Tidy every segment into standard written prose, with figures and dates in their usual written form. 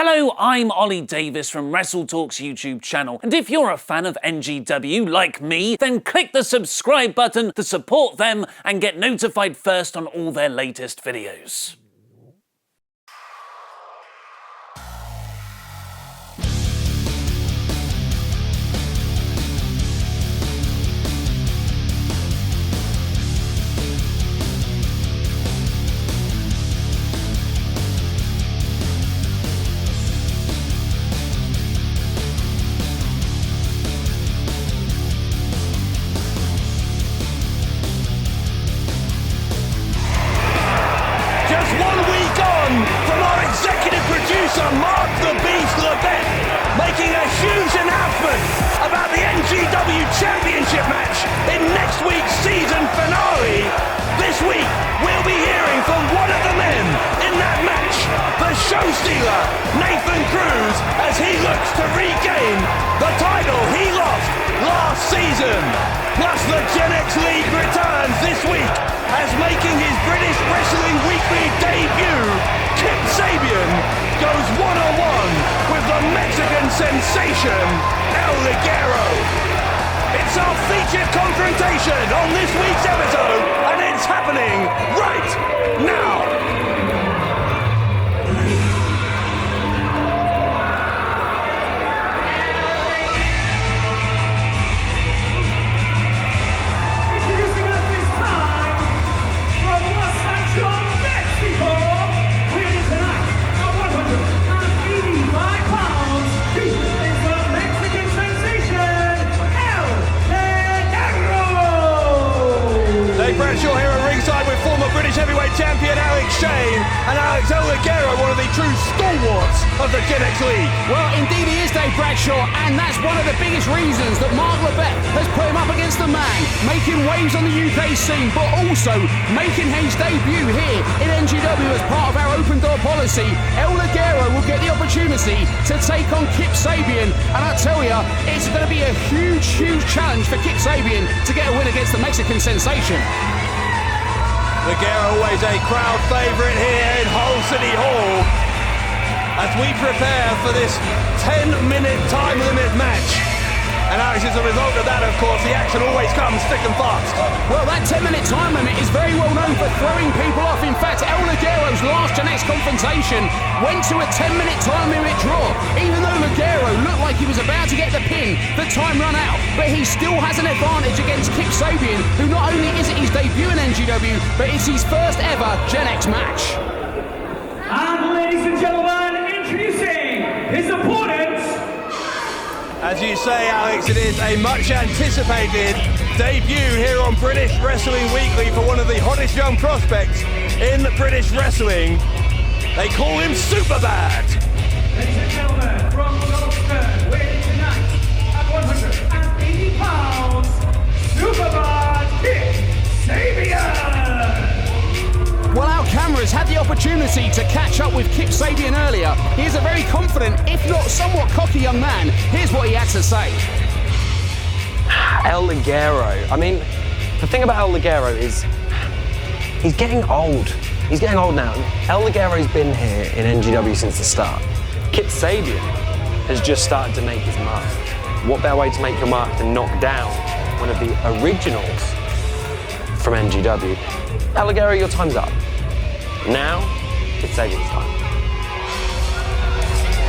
Hello, I'm Ollie Davis from WrestleTalk's YouTube channel, and if you're a fan of NGW like me, then click the subscribe button to support them and get notified first on all their latest videos. Mark the Beast LeBet making a huge announcement about the NGW Championship match in next week's season finale. This week we'll be hearing from one of the men in that match, the show stealer Nathan Cruz, as he looks to regain the title he lost last season. Plus the Gen X League returns this week as making his British Wrestling Weekly debut, Kip Sabian goes one-on-one with the Mexican sensation, El Ligero. It's our featured confrontation on this week's episode, and it's happening right now. Bradshaw here at ringside with former British heavyweight champion Alex Shane and Alex El Ligero, one of the true stalwarts of the Gen X League. Well, indeed he is, Dave Bradshaw, and that's one of the biggest reasons that Mark LeBet has put him up against the man, making waves on the UK scene, but also making his debut here in NGW as part of our open door policy. El Ligero will get the opportunity to take on Kip Sabian, and I tell you, it's going to be a huge, huge challenge for Kip Sabian to get a win against the Mexican sensation. Ligero always a crowd favourite here in Hull City Hall as we prepare for this 10-minute time limit match. And Alex, as a result of that, of course, the action always comes thick and fast. Well, that 10-minute time limit is very well known for throwing people off. In fact, El Ligero's last Gen X confrontation went to a 10-minute time limit draw. Even though Ligero looked like he was about to get the pin, the time ran out. But he still has an advantage against Kip Sabian, who not only is it his debut in NGW, but it's his first ever Gen X match. And ladies and gentlemen, introducing his opponent. As you say, Alex, it is a much anticipated debut here on British Wrestling Weekly for one of the hottest young prospects in British wrestling. They call him Superbad. Ladies and gentlemen, from Gloucester, weighing tonight at 180 pounds, Superbad Kip Sabian. Well, our cameras had the opportunity to catch up with Kip Sabian earlier. He is a very confident, if not somewhat cocky young man. Here's what he had to say. El Ligero. I mean, the thing about El Ligero is he's getting old. He's getting old now. El Ligero's been here in NGW since the start. Kip Sabian has just started to make his mark. What better way to make your mark than knock down one of the originals from NGW? El Ligero, your time's up. Now, Kip Sabian's time.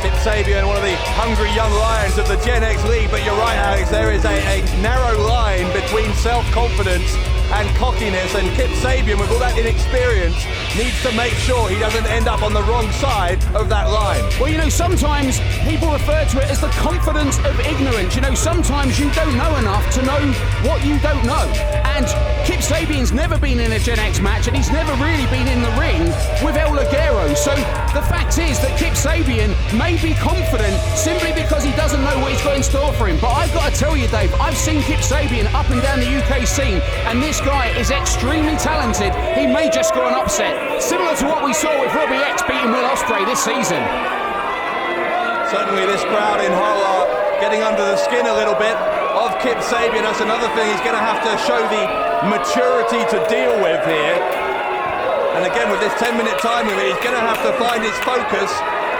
Kip Sabian, one of the hungry young lions of the Gen X League, but you're right, Alex, there is a narrow line between self-confidence and cockiness, and Kip Sabian, with all that inexperience, needs to make sure he doesn't end up on the wrong side of that line. Well, you know, sometimes people refer to it as the confidence of ignorance. You know, sometimes you don't know enough to know what you don't know. And Kip Sabian's never been in a Gen X match, and he's never really been in the ring with El Ligero. So the fact is that Kip Sabian may be confident simply because he doesn't know what he's got in store for him. But I've got to tell you, Dave, I've seen Kip Sabian up and down the UK scene, and this guy is extremely talented. He may just score an upset, similar to what we saw with Robbie X beating Will Ospreay this season. Certainly this crowd in Hull are getting under the skin a little bit of Kip Sabian. That's another thing he's going to have to show the maturity to deal with here. And again, with this 10-minute time limit, he's going to have to find his focus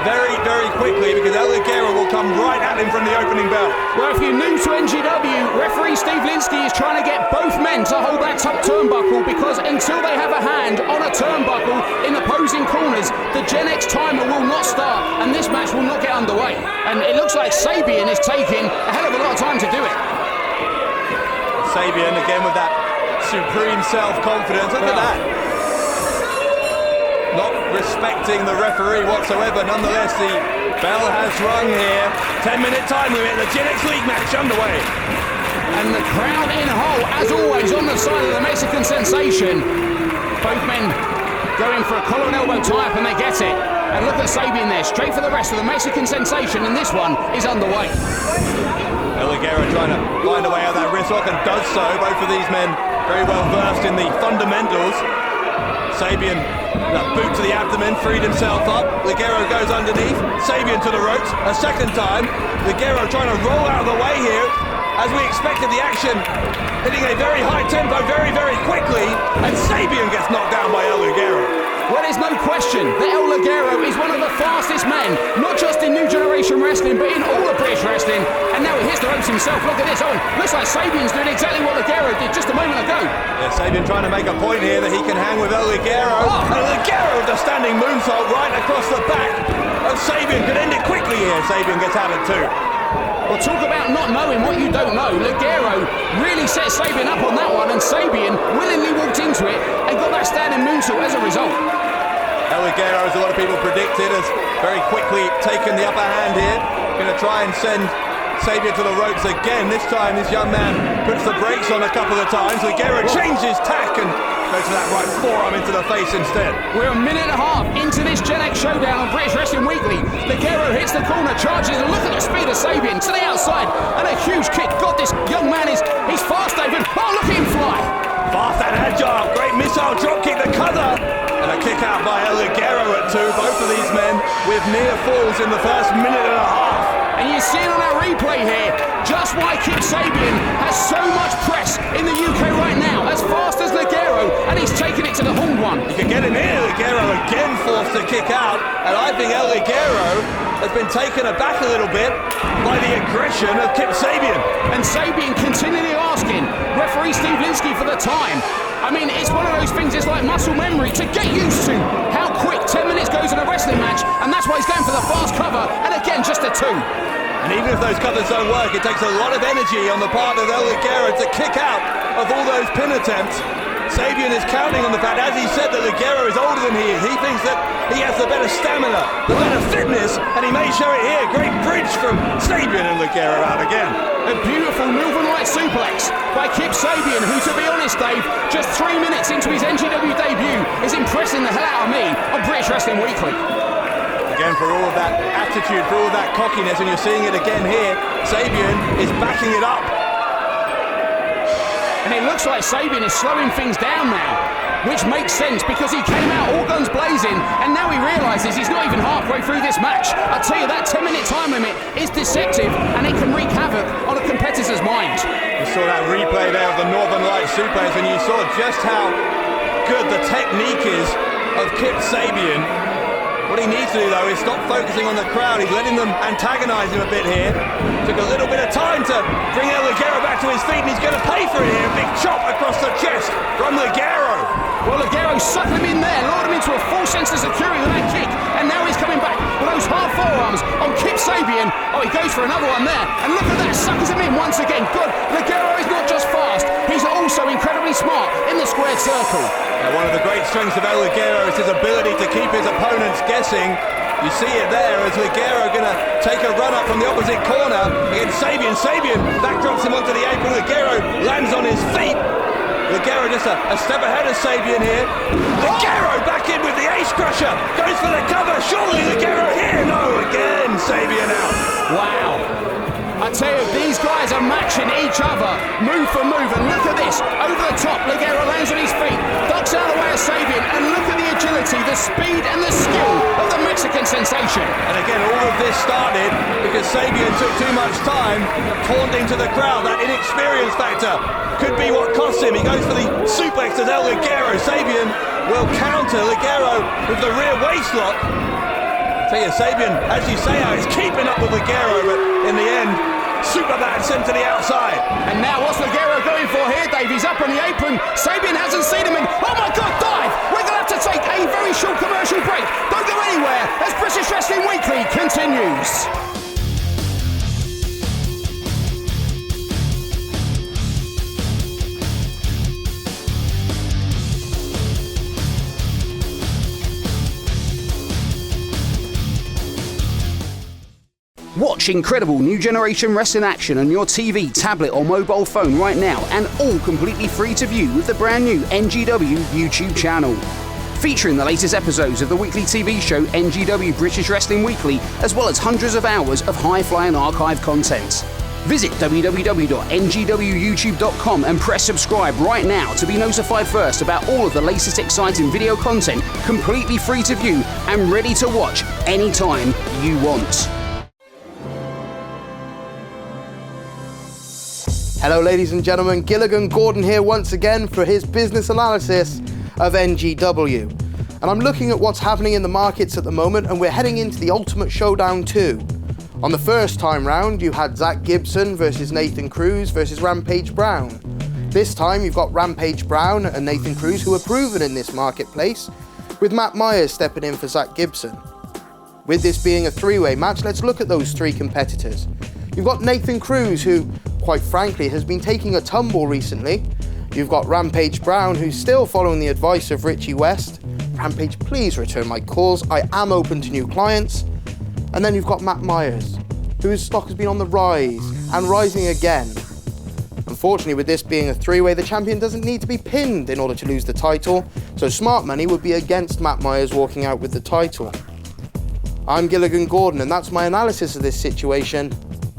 very, very quickly because El Ligero will come right at him from the opening bell. Well, if you're new to NGW, referee Steve Linsky is trying to get both men to hold that top turnbuckle because until they have a hand on a turnbuckle in opposing corners, the Gen X timer will not start and this match will not get underway. And it looks like Sabian is taking a hell of a lot of time to do it. Sabian again with that supreme self-confidence. Look at that. Not respecting the referee whatsoever. Nonetheless, the bell has rung here. 10-minute time limit. The Gen X League match underway. And the crowd in whole, as always, on the side of the Mexican Sensation. Both men going for a collar and elbow tie-up and they get it. And look at Sabian there, straight for the rest of the Mexican Sensation, and this one is underway. El Ligero trying to find a way out of that wrist lock and does so. Both of these men very well versed in the fundamentals. Sabian, that boot to the abdomen, freed himself up. Ligero goes underneath. Sabian to the ropes a second time. Ligero trying to roll out of the way here. As we expected, the action hitting a very high tempo very, very quickly. And Sabian gets knocked down by El Ligero. Well, there's no question that El Ligero is one of the fastest men, not just in New Generation Wrestling, but in all of British wrestling. And now he hits the ropes himself. Look at this. Oh, looks like Sabian's doing exactly what Ligero did just a moment ago. Yeah, Sabian trying to make a point here that he can hang with El Ligero. Oh. And Ligero with the standing moonsault right across the back of Sabian. Could end it quickly here. Sabian gets out at 2. Well, talk about not knowing what you don't know. Ligero really set Sabian up on that one, and Sabian willingly walked into it and got that standing moonsault as a result. El Ligero, as a lot of people predicted, has very quickly taken the upper hand here. Going to try and send Sabian to the ropes again. This time this young man puts the brakes on a couple of times. Ligero changes tack and goes for that right forearm into the face instead. We're a minute and a half into this Gen X showdown on British Wrestling Weekly. Ligero hits the corner, charges, and look at the speed of Sabian to the outside, and a huge kick. God, this young man he's fast, David. Oh, look at him fly. Fast and agile, great missile drop kick, the cover, and a kick out by El Ligero at 2. Both of these men with near falls in the first minute and a half. And you see on our replay here just why Kip Sabian has so much press in the UK right now, as fast as Ligero, and he's taken it to the horned one. You can get him here. Ligero again forced to kick out, and I think El Ligero has been taken aback a little bit by the aggression of Kip Sabian. And Sabian continually asking referee Steve Linsky for the time. I mean, it's one of those things, it's like muscle memory to get used to how quick 10 minutes goes in a wrestling match, and that's why he's going for the fast cover, and again, just a 2. And even if those covers don't work, it takes a lot of energy on the part of El Ligero to kick out of all those pin attempts. Sabian is counting on the fact, as he said, that Ligero is older than he is. He thinks that he has the better stamina, the better fitness, and he may show it here. Great bridge from Sabian, and Ligero out again. A beautiful Northern Light suplex by Kip Sabian, who, to be honest, Dave, just 3 minutes into his NGW debut, is impressing the hell out of me on British Wrestling Weekly. Again, for all of that attitude, for all of that cockiness, and you're seeing it again here, Sabian is backing it up. And it looks like Sabian is slowing things down now, which makes sense because he came out all guns blazing and now he realises he's not even halfway through this match. I tell you, that 10-minute time limit is deceptive and it can wreak havoc on a competitor's mind. You saw that replay there of the Northern Light suplex and you saw just how good the technique is of Kip Sabian. What he needs to do, though, is stop focusing on the crowd. He's letting them antagonise him a bit here. Took a little bit of time to bring El Ligero back to his feet, and he's going to pay for it here. Big chop across the chest from Ligero. Well, Ligero suckled him in there, lured him into a full sense of security with that kick, and now he's coming back with those hard forearms on Kip Sabian. Oh, he goes for another one there, and look at that, suckers him in once again. Good. Ligero is not just fast, he's also incredibly smart in the squared circle. Now, one of the great strengths of El Ligero is his ability to keep his opponents guessing. You see it there as Ligero going to take a run up from the opposite corner against Sabian. Sabian backdrops him onto the apron. Ligero lands on his feet. Ligero just a step ahead of Sabian here. Ligero back in with the ace crusher. Goes for the cover. Surely Ligero here. No, again Sabian out. Wow. I tell you, these guys are matching each other, move for move, and look at this, over the top, Ligero lands on his feet, ducks out of the way of Sabian, and look at the agility, the speed and the skill of the Mexican Sensation. And again, all of this started because Sabian took too much time taunting to the crowd. That inexperience factor could be what cost him. He goes for the suplex to El Ligero. Sabian will counter Ligero with the rear waist lock. So yeah, Sabian, as you say, is keeping up with Ligero, but in the end, Superman sent to the outside. And now what's Ligero going for here, Dave? He's up on the apron. Sabian hasn't seen him and, oh my God, dive! We're going to have to take a very short commercial break. Don't go anywhere as British Wrestling Weekly continues. Watch incredible new generation wrestling action on your TV, tablet or mobile phone right now, and all completely free to view with the brand new NGW YouTube channel. Featuring the latest episodes of the weekly TV show NGW British Wrestling Weekly, as well as hundreds of hours of high-flying archive content. Visit www.ngwyoutube.com and press subscribe right now to be notified first about all of the latest exciting video content, completely free to view and ready to watch anytime you want. Hello ladies and gentlemen, Gilligan Gordon here once again for his business analysis of NGW. And I'm looking at what's happening in the markets at the moment, and we're heading into the Ultimate Showdown 2. On the first time round, you had Zach Gibson versus Nathan Cruz versus Rampage Brown. This time you've got Rampage Brown and Nathan Cruz, who are proven in this marketplace, with Matt Myers stepping in for Zach Gibson. With this being a three-way match, let's look at those three competitors. You've got Nathan Cruz, who, quite frankly, has been taking a tumble recently. You've got Rampage Brown, who's still following the advice of Richie West. Rampage, please return my calls. I am open to new clients. And then you've got Matt Myers, whose stock has been on the rise and rising again. Unfortunately, with this being a three-way, the champion doesn't need to be pinned in order to lose the title, so smart money would be against Matt Myers walking out with the title. I'm Gilligan Gordon, and that's my analysis of this situation.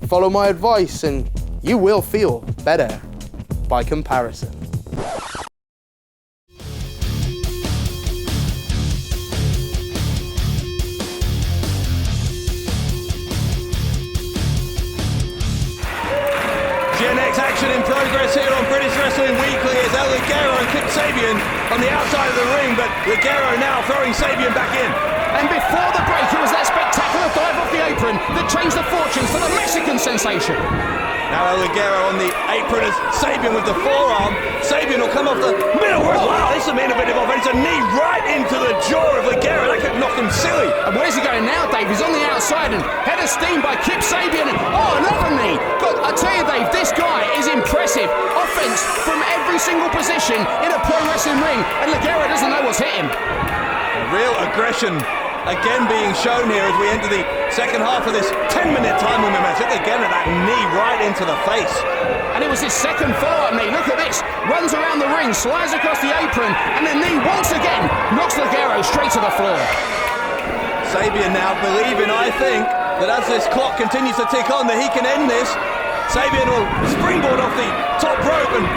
Follow my advice and you will feel better by comparison. Gen X action in progress here on British Wrestling Weekly as El Ligero and Kip Sabian on the outside of the ring, but Ligero now throwing Sabian back in. And before the break, it was that spectacular dive off the apron that changed the fortunes for the Mexican sensation. Now El Ligero on the apron as Sabian with the forearm. Sabian will come off the middle. Wow, this is an innovative offense. A knee right into the jaw of Ligero. That could knock him silly. And where's he going now, Dave? He's on the outside and head of steam by Kip Sabian. Oh, another knee. God, I tell you, Dave, this guy is impressive. Offense from every single position in a pro wrestling ring, and Ligero doesn't know what's hit him. Real aggression again being shown here as we enter the second half of this 10-minute time limit match. Look again at that knee right into the face. And it was his second follow-up knee. Look at this. Runs around the ring, slides across the apron, and the knee once again knocks Ligero straight to the floor. Sabian now believing, I think, that as this clock continues to tick on, that he can end this. Sabian will springboard off the top rope, and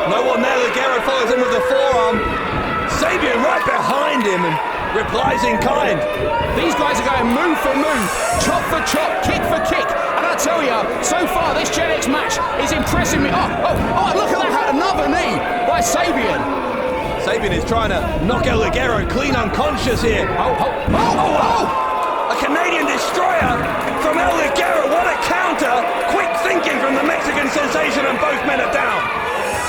no one there. Ligero follows him with the forearm. Sabian right behind him and replies in kind. These guys are going move for move, chop for chop, kick for kick. And I tell you, so far this Gen X match is impressing me. Oh, look at that, another knee by Sabian. Sabian is trying to knock El Ligero clean unconscious here. A Canadian destroyer from El Ligero. What a counter. Quick thinking from the Mexican sensation, and both men are down.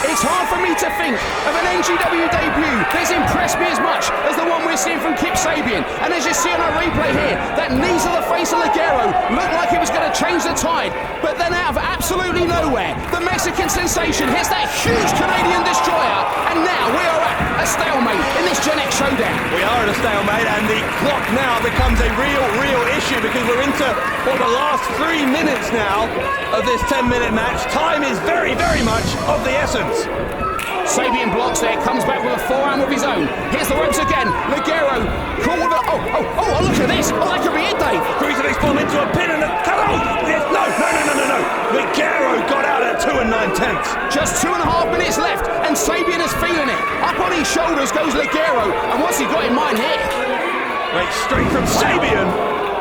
It's hard for me to think of an NGW debut that's impressed me as much as the one we're seeing from Kip Sabian. And as you see on our replay here, that knee to the face of Ligero looked like it was going to change the tide. But then out of absolutely nowhere, the Mexican sensation hits that huge Canadian destroyer. And now we are at a stalemate in this Gen X showdown. We are at a stalemate, and the clock now becomes a real issue, because we're into the last 3 minutes now of this 10-minute match. Time is very much of the essence. Sabian blocks there, comes back with a forearm of his own. Here's the ropes again. Ligero caught with a... Oh, look at this. Oh, that could be it, Dave. Crucifix bomb into a pin and a... Yes, no. Ligero got out at 2 9/10. Just 2.5 minutes left, and Sabian is feeling it. Up on his shoulders goes Ligero, and what's he got in mind here? Great straight from Sabian.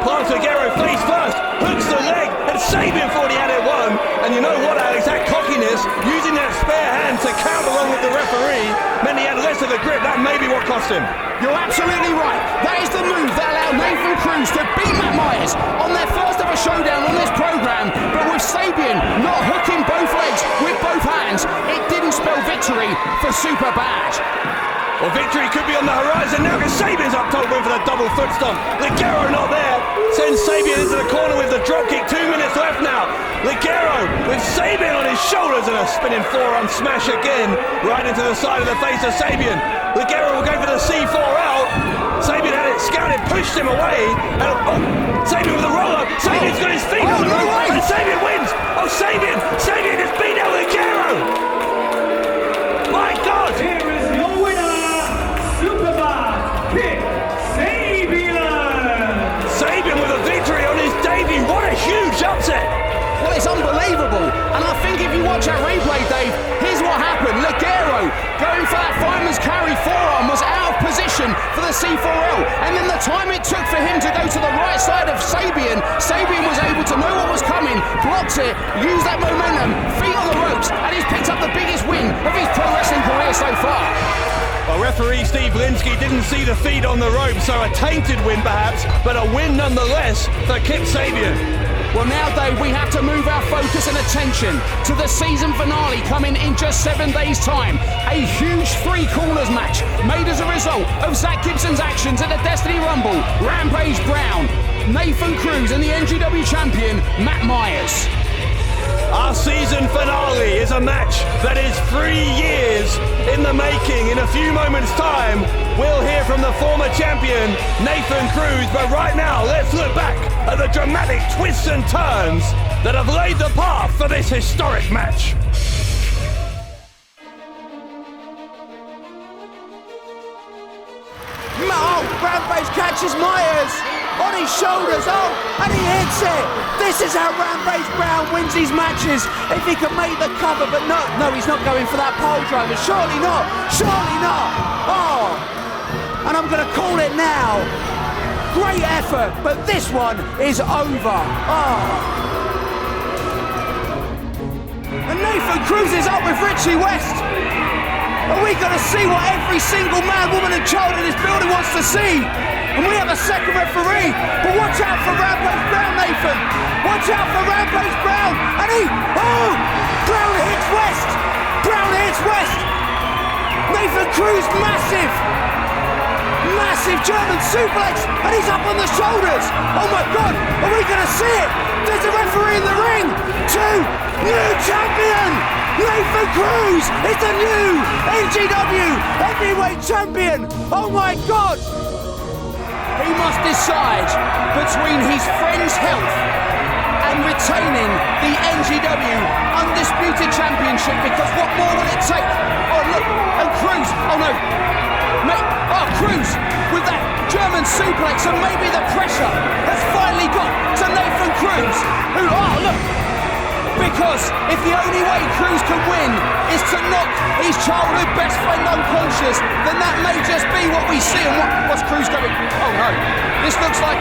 Plants Ligero face first, hooks the leg, and Sabian thought he had it won. And you know what, Alex, that cockiness this, using that spare hand to count along with the referee, meant he had less of a grip. That may be what cost him. You're absolutely right. That is the move that allowed Nathan Cruz to beat Matt Myers on their first ever showdown on this programme. But with Sabian not hooking both legs with both hands, it didn't spell victory for Super Bad. Well, victory could be on the horizon now because Sabian's up top going for the double foot stomp. Ligero not there. Sends Sabian into the corner with the drop kick. 2 minutes left now. Ligero with Sabian on his shoulders and a spinning forearm smash again. Right into the side of the face of Sabian. Ligero will go for the C4 out. Sabian had it scouted, pushed him away. And Sabian with a roll-up. Sabian's got his feet on the rope. And Sabian wins. Oh, Sabian has beat out Ligero. My God. Here is your winner, Super Bad, Kip Sabian. Sabian with a victory on his debut. What a huge upset. Well, it's unbelievable. And I think if you watch that replay, Dave, here's what happened. Ligero going for that fireman's carry forearm was out of position for the C4L. And then the time it took for him to go to the right side of Sabian, Sabian was able to know what was coming, blocked it, used that momentum, feet on the ropes, and he's picked up the biggest win of his pro wrestling career so far. Well, referee Steve Linsky didn't see the feet on the rope, so a tainted win perhaps, but a win nonetheless for Kip Sabian. Well, now, Dave, we have to move our focus and attention to the season finale coming in just 7 days' time. A huge three corners match made as a result of Zach Gibson's actions at the Destiny Rumble, Rampage Brown, Nathan Cruz, and the NGW champion, Matt Myers. Our season finale is a match that is 3 years in the making. In a few moments' time, we'll hear from the former champion, Nathan Cruz. But right now, let's look back at the dramatic twists and turns that have laid the path for this historic match. Rampage catches Myers on his shoulders, and he hits it. This is how Rampage Brown wins these matches, if he can make the cover, but no, he's not going for that pole driver, surely not. And I'm gonna call it now. Great effort, but this one is over. And Nathan Cruz is up with Richie West. Are we going to see what every single man, woman and child in this building wants to see? And we have a second referee. But watch out for Rampage Brown, Nathan. Watch out for Rampage Brown. And Brown hits West. Nathan Cruz, massive German suplex. And he's up on the shoulders. Oh my God, are we going to see it? There's a referee in the ring. New champion. Nathan Cruz is the new NGW Heavyweight Champion! Oh my God! He must decide between his friend's health and retaining the NGW Undisputed Championship, because what more will it take? Oh look, and Cruz, Cruz with that German suplex, and maybe the pressure has finally got to Nathan Cruz, who, look! Because if the only way Cruz can win is to knock his childhood best friend unconscious, then that may just be what we see. And what's Cruz going? Oh no, this looks like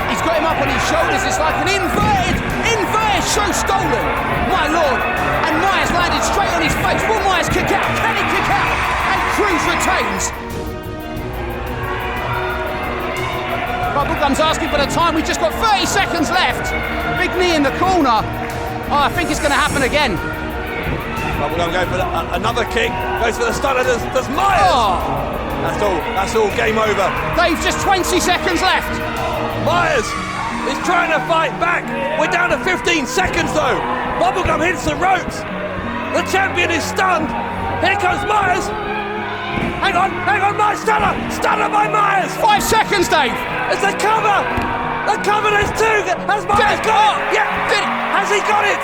he's got him up on his shoulders. It's like an inverted show stolen. My Lord. And Myers landed straight on his face. Will Myers kick out? Can he kick out? And Cruz retains. Bubblegum's asking for the time. We've just got 30 seconds left. Big knee in the corner. I think it's going to happen again. Bubblegum going for another kick. Goes for the stunner. There's Myers. That's all. Game over. Dave, just 20 seconds left. Myers is trying to fight back. We're down to 15 seconds though. Bubblegum hits the ropes. The champion is stunned. Here comes Myers. Hang on, Myers, stunner by Myers! 5 seconds, Dave! It's the cover! There's two! Has Myers got it? Yeah! Has he got it?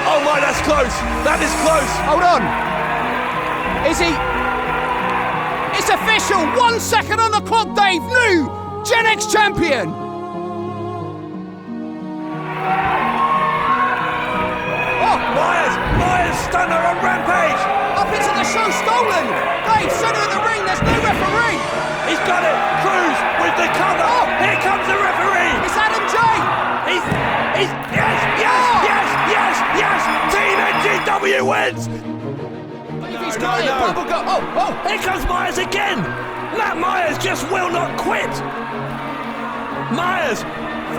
Oh my, that's close! That is close! Hold on! Is he... It's official! 1 second on the clock, Dave! New Gen X champion! Myers stunner on Rampage! Up into the show stolen! Dave, center of the ring, there's no referee! He's got it! Cruz with the cover! Here comes the referee! It's Adam J! Yes! NGW wins! He's got it. Bubblegum. Oh. Here comes Myers again! Matt Myers just will not quit! Myers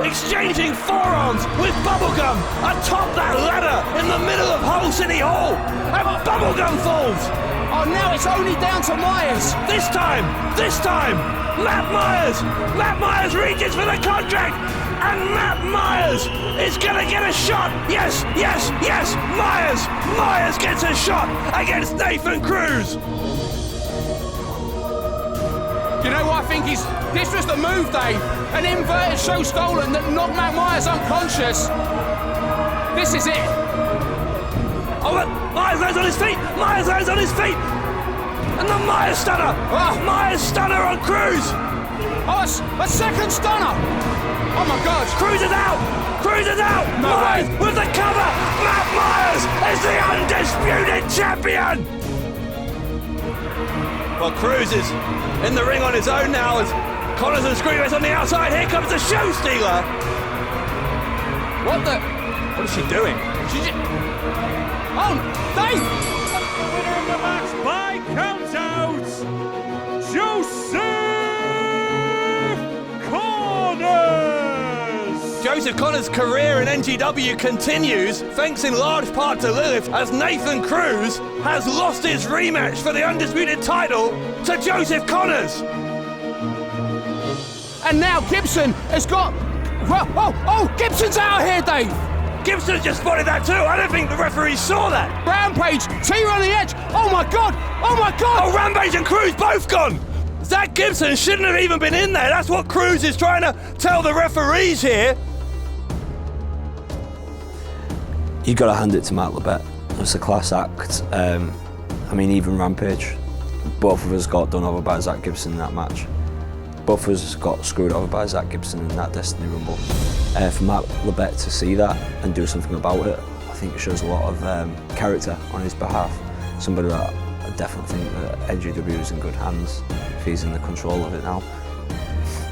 exchanging forearms with Bubblegum atop that ladder in the middle of Hull City Hall! And Bubblegum falls! Oh, now it's only down to Myers. This time, Matt Myers reaches for the contract, and Matt Myers is gonna get a shot. Yes, Myers gets a shot against Nathan Cruz. You know what I think this was the move, Dave. An inverted show stolen that knocked Matt Myers unconscious. This is it. Oh, but Myers lands on his feet. And the Myers stunner. Myers stunner on Cruz. Oh, a second stunner. Oh my God. Cruz is out. No Myers way. with the cover. Matt Myers is the undisputed champion. Well, Cruz is in the ring on his own now as Connors and Screamers on the outside. Here comes the show stealer. What is she doing? Oh, Dave. Winner of the match by countout, Joseph Connors! Joseph Connors' career in NGW continues, thanks in large part to Lilith, as Nathan Cruz has lost his rematch for the undisputed title to Joseph Connors. And now Gibson has got... Oh, Gibson's out here, Dave. Gibson just spotted that too. I don't think the referee saw that. Rampage, T on the edge. Oh my God. Oh, Rampage and Cruz both gone. Zach Gibson shouldn't have even been in there. That's what Cruz is trying to tell the referees here. You got to hand it to Matt Lebet. It's a class act. Even Rampage, both of us got done over by Zach Gibson in that match. Both of us got screwed over by Zach Gibson in that Destiny Rumble. For Matt Lebet to see that and do something about it, I think it shows a lot of character on his behalf. Somebody that I definitely think that NGW is in good hands if he's in the control of it now.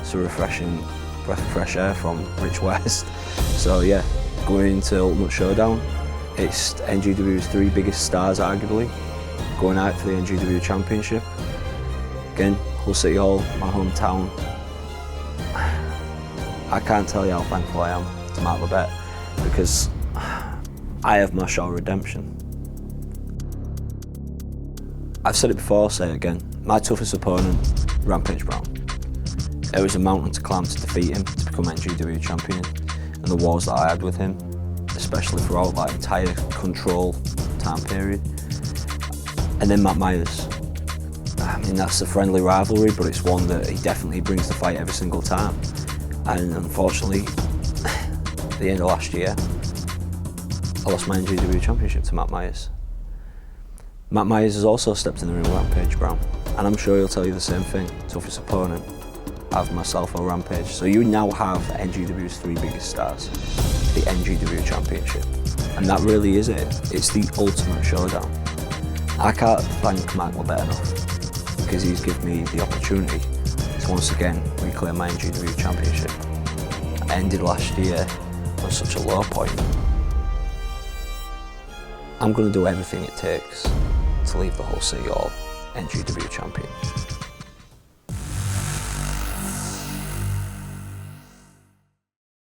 It's a refreshing breath of fresh air from Rich West. So yeah, going into Ultimate Showdown, it's NGW's 3 biggest stars arguably, going out for the NGW Championship. Again, Hull City Hall, my hometown. I can't tell you how thankful I am to Matt Lebet because I have my show redemption. I've said it before, I'll say it again. My toughest opponent, Rampage Brown. It was a mountain to climb to defeat him, to become NGW champion. And the wars that I had with him, especially throughout that entire control time period. And then Matt Myers. That's a friendly rivalry, but it's one that he definitely brings to fight every single time. And unfortunately, at the end of last year, I lost my NGW Championship to Matt Myers. Matt Myers has also stepped in the ring with Rampage Brown, and I'm sure he'll tell you the same thing. Toughest opponent, I have myself or Rampage. So you now have NGW's 3 biggest stars, the NGW Championship. And that really is it. It's the ultimate showdown. I can't thank Matt Lebet enough, because he's given me the opportunity to once again reclaim my NGW Championship. I ended last year on such a low point. I'm going to do everything it takes to leave the Hull City Hall NGW champion.